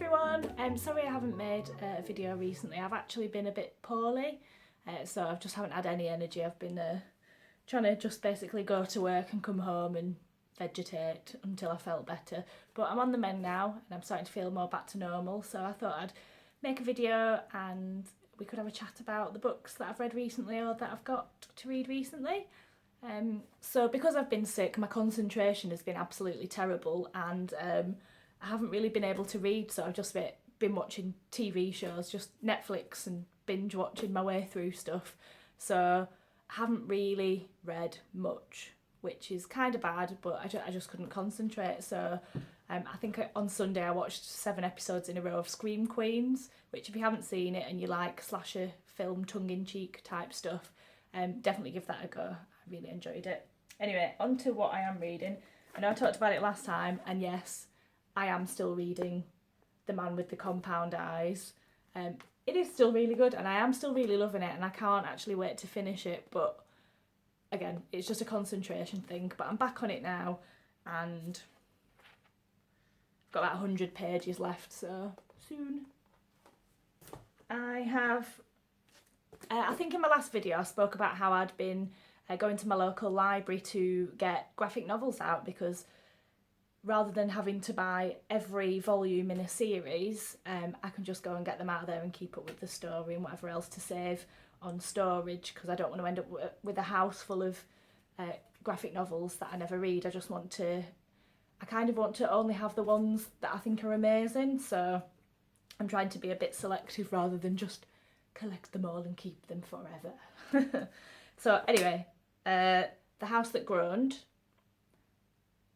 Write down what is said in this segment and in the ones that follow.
everyone, sorry I haven't made a video recently. I've actually been a bit poorly, so I just haven't had any energy. I've been trying to just basically go to work and come home and vegetate until I felt better. But I'm on the mend now and I'm starting to feel more back to normal, so I thought I'd make a video and we could have a chat about the books that I've read recently or that I've got to read recently. So because I've been sick, my concentration has been absolutely terrible, and I haven't really been able to read, so I've just been watching TV shows, just Netflix and binge watching my way through stuff. So I haven't really read much, which is kind of bad, but I just couldn't concentrate. So I think on Sunday I watched 7 episodes in a row of Scream Queens, which if you haven't seen it and you like slasher film tongue-in-cheek type stuff, definitely give that a go. I really enjoyed it. Anyway, on to what I am reading. I know I talked about it last time, and yes, I am still reading The Man with the Compound Eyes. It is still really good and I am still really loving it, and I can't actually wait to finish it, but again, it's just a concentration thing. But I'm back on it now and I've got about 100 pages left, so soon. I think in my last video I spoke about how I'd been going to my local library to get graphic novels out, because rather than having to buy every volume in a series, I can just go and get them out of there and keep up with the story and whatever else to save on storage, because I don't want to end up with a house full of graphic novels that I never read. I kind of want to only have the ones that I think are amazing, so I'm trying to be a bit selective rather than just collect them all and keep them forever. So anyway, The House That Groaned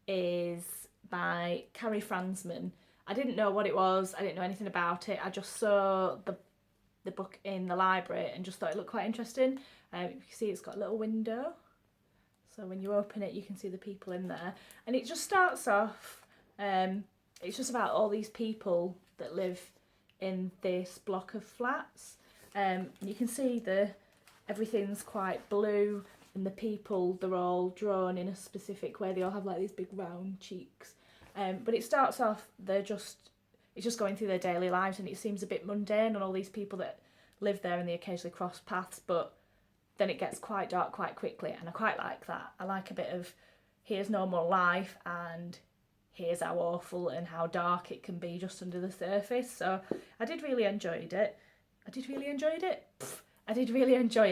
is by Carrie Fransman. I didn't know what it was, I didn't know anything about it. I just saw the book in the library and just thought it looked quite interesting. You can see it's got a little window, so when you open it you can see the people in there, and it just starts off, it's just about all these people that live in this block of flats, and you can see everything's quite blue, and the people, they're all drawn in a specific way. They all have like these big round cheeks. But it starts off, it's just going through their daily lives, and it seems a bit mundane, and all these people that live there and they occasionally cross paths, but then it gets quite dark quite quickly, and I quite like that. I like a bit of here's normal life and here's how awful and how dark it can be just under the surface. So I did really enjoy it. I did really enjoy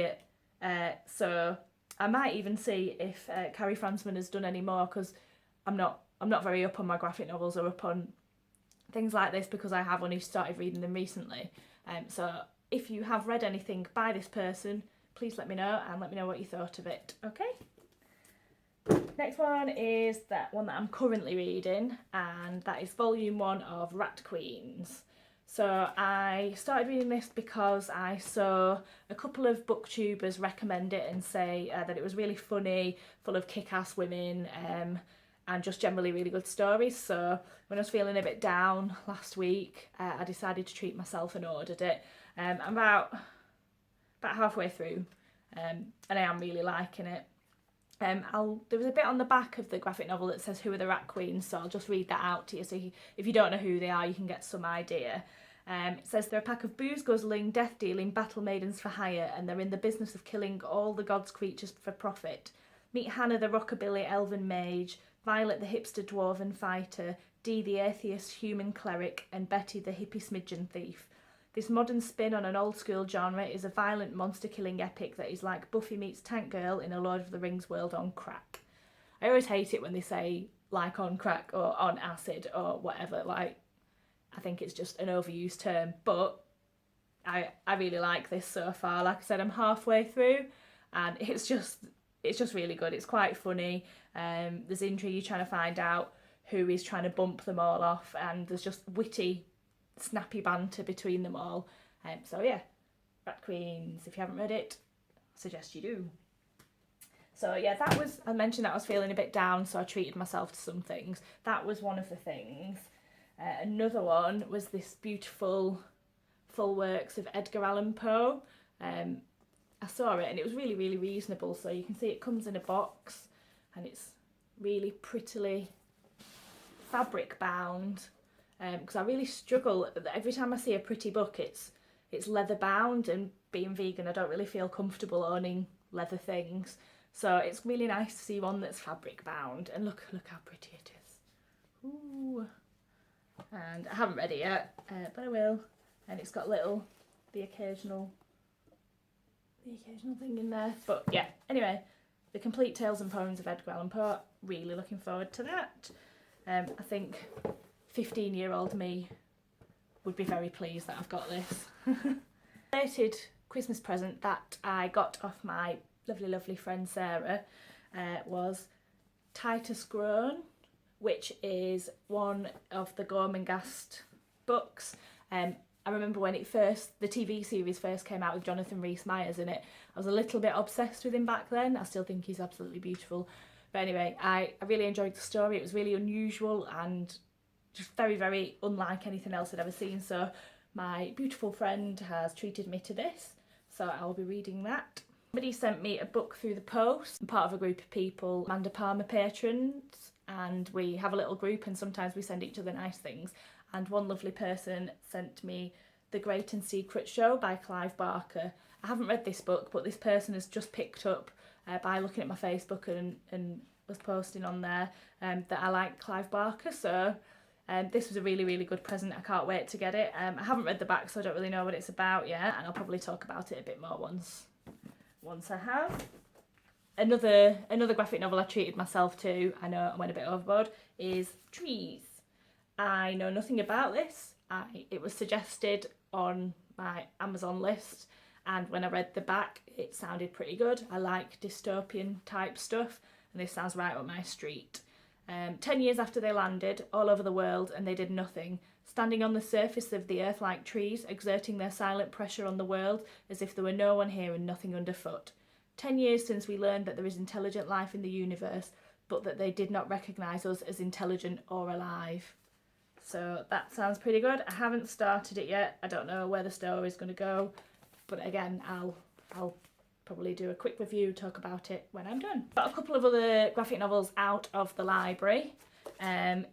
it. So I might even see if Carrie Fransman has done any more, because I'm not very up on my graphic novels or up on things like this, because I have only started reading them recently. So if you have read anything by this person, please let me know, and let me know what you thought of it. Okay? Next one is that one that I'm currently reading, and that is volume 1 of Rat Queens. So I started reading this because I saw a couple of booktubers recommend it and say that it was really funny, full of kick-ass women, and just generally really good stories. So when I was feeling a bit down last week, I decided to treat myself and ordered it. I'm about halfway through, and I am really liking it. There was a bit on the back of the graphic novel that says who are the Rat Queens, so I'll just read that out to you, so if you don't know who they are you can get some idea. It says they're a pack of booze-guzzling, death-dealing battle maidens for hire, and they're in the business of killing all the gods' creatures for profit. Meet Hannah the rockabilly elven mage, Violet the hipster dwarven fighter, Dee the atheist human cleric, and Betty the hippie smidgen thief. This modern spin on an old-school genre is a violent monster-killing epic that is like Buffy meets Tank Girl in a Lord of the Rings world on crack. I always hate it when they say like on crack or on acid or whatever. Like, I think it's just an overused term, but I really like this so far. Like I said, I'm halfway through, and it's just really good. It's quite funny. There's intrigue trying to find out who is trying to bump them all off, and there's just witty, snappy banter between them all. So yeah, Rat Queens, if you haven't read it, I suggest you do. So yeah, I mentioned that I was feeling a bit down, so I treated myself to some things. That was one of the things. Another one was this beautiful full works of Edgar Allan Poe. I saw it and it was really, really reasonable. So you can see it comes in a box and it's really prettily fabric bound. because I really struggle. Every time I see a pretty book, it's leather bound, and being vegan, I don't really feel comfortable owning leather things. So it's really nice to see one that's fabric bound, and look how pretty it is. Ooh. And I haven't read it yet, but I will. And it's got the occasional thing in there. But yeah, anyway, The Complete Tales and Poems of Edgar Allan Poe. Really looking forward to that. I think 15-year-old me would be very pleased that I've got this. Related Christmas present that I got off my lovely friend Sarah was Titus Groan, which is one of the Gormenghast books. I remember when the TV series first came out with Jonathan Rhys-Meyers in it, I was a little bit obsessed with him back then. I still think he's absolutely beautiful. But anyway, I really enjoyed the story. It was really unusual and just very unlike anything else I'd ever seen. So my beautiful friend has treated me to this, so I'll be reading that. Somebody sent me a book through the post. I'm part of a group of people, Amanda Palmer patrons, and we have a little group and sometimes we send each other nice things. And one lovely person sent me The Great and Secret Show by Clive Barker. I haven't read this book, but this person has just picked up by looking at my Facebook and was posting on there that I like Clive Barker. So this was a really good present. I can't wait to get it. I haven't read the back, so I don't really know what it's about yet, and I'll probably talk about it a bit more once I have. Another graphic novel I treated myself to, I know I went a bit overboard, is Trees. I know nothing about this. It was suggested on my Amazon list, and when I read the back it sounded pretty good. I like dystopian type stuff, and this sounds right up my street. 10 years after they landed all over the world and they did nothing, standing on the surface of the earth like trees, exerting their silent pressure on the world as if there were no one here and nothing underfoot. 10 years since we learned that there is intelligent life in the universe, but that they did not recognise us as intelligent or alive. So that sounds pretty good. I haven't started it yet. I don't know where the story is going to go, but again, I'll probably do a quick review, talk about it when I'm done. Got a couple of other graphic novels out of the library.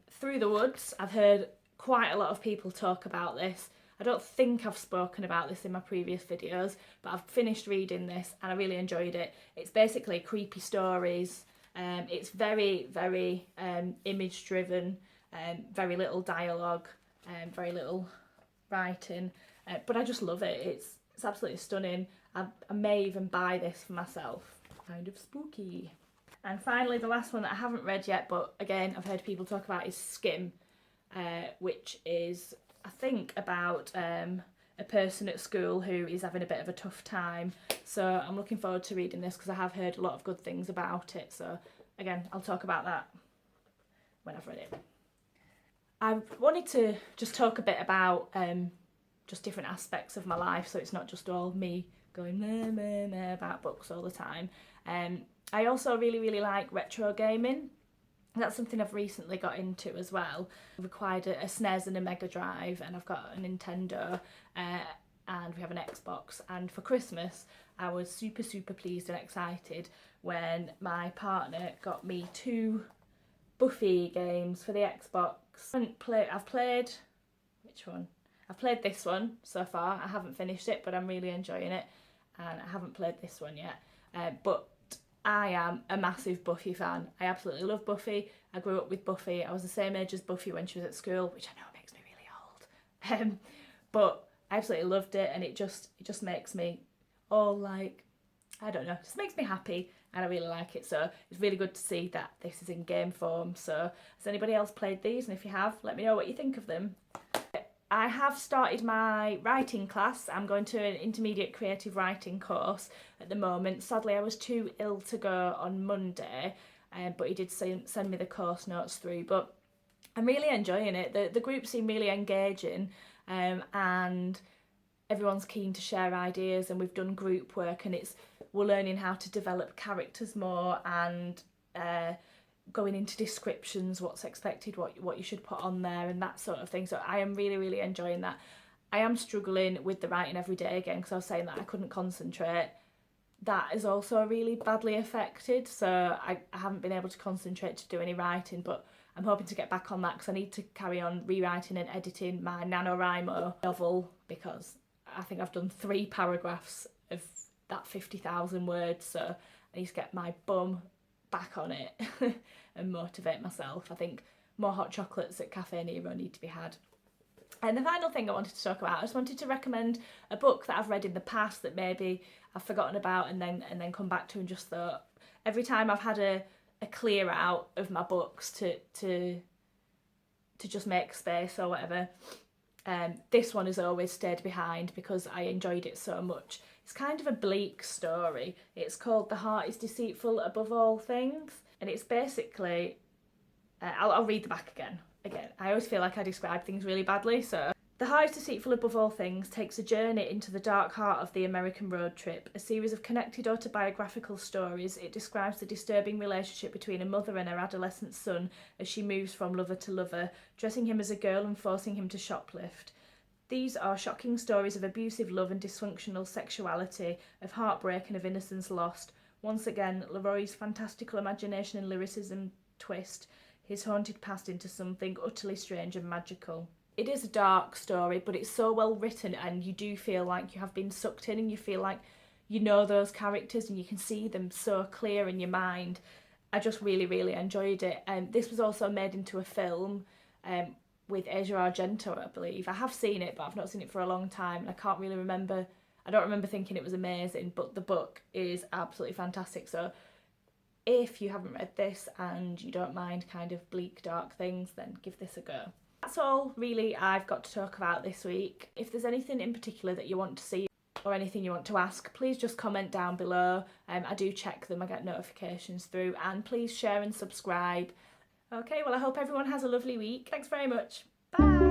Through the Woods, I've heard quite a lot of people talk about this. I don't think I've spoken about this in my previous videos, but I've finished reading this and I really enjoyed it. It's basically creepy stories. It's very image driven, very little dialogue, very little writing, but I just love it. It's absolutely stunning. I may even buy this for myself. Kind of spooky. And finally, the last one that I haven't read yet, but again I've heard people talk about, is Skim, which is, I think, about a person at school who is having a bit of a tough time. So I'm looking forward to reading this because I have heard a lot of good things about it. So again, I'll talk about that when I've read it. I wanted to just talk a bit about just different aspects of my life, so it's not just all me going meh about books all the time. I also really like retro gaming. That's something I've recently got into as well. I've acquired a SNES and a Mega Drive, and I've got a Nintendo, and we have an Xbox. And for Christmas, I was super pleased and excited when my partner got me 2 Buffy games for the Xbox. I've played, which one? I've played this one so far. I haven't finished it, but I'm really enjoying it, and I haven't played this one yet. But I am a massive Buffy fan. I absolutely love Buffy. I grew up with Buffy. I was the same age as Buffy when she was at school, which I know makes me really old. But I absolutely loved it, and it just makes me all like, I don't know, it just makes me happy, and I really like it. So it's really good to see that this is in game form. So has anybody else played these? And if you have, let me know what you think of them. I have started my writing class. I'm going to an intermediate creative writing course at the moment. Sadly, I was too ill to go on Monday, but he did send me the course notes through. But I'm really enjoying it. The group seem really engaging, and everyone's keen to share ideas, and we've done group work, and we're learning how to develop characters more, and going into descriptions, what's expected, what you should put on there, and that sort of thing. So I am really enjoying that. I am struggling with the writing every day again, because I was saying that I couldn't concentrate. That is also really badly affected, so I haven't been able to concentrate to do any writing, but I'm hoping to get back on that because I need to carry on rewriting and editing my NaNoWriMo novel, because I think I've done 3 paragraphs of that 50,000 words, so I need to get my bum back on it and motivate myself. I think more hot chocolates at Cafe Nero need to be had. And the final thing I wanted to talk about, I just wanted to recommend a book that I've read in the past that maybe I've forgotten about and then come back to and just thought, every time I've had a clear out of my books to just make space or whatever, this one has always stayed behind because I enjoyed it so much. It's kind of a bleak story. It's called The Heart is Deceitful Above All Things, and it's basically, I'll read the back again. I always feel like I describe things really badly, so. The Heart is Deceitful Above All Things takes a journey into the dark heart of the American road trip. A series of connected autobiographical stories, it describes the disturbing relationship between a mother and her adolescent son as she moves from lover to lover, dressing him as a girl and forcing him to shoplift. These are shocking stories of abusive love and dysfunctional sexuality, of heartbreak and of innocence lost. Once again, Leroy's fantastical imagination and lyricism twist his haunted past into something utterly strange and magical. It is a dark story, but it's so well written and you do feel like you have been sucked in and you feel like you know those characters and you can see them so clear in your mind. I just really, really enjoyed it. This was also made into a film with Asia Argento, I believe. I have seen it, but I've not seen it for a long time and I can't really remember. I don't remember thinking it was amazing, but the book is absolutely fantastic. So if you haven't read this and you don't mind kind of bleak, dark things, then give this a go. That's all really I've got to talk about this week. If there's anything in particular that you want to see or anything you want to ask, please just comment down below. I do check them, I get notifications through, and please share and subscribe. Okay, well I hope everyone has a lovely week. Thanks very much. Bye!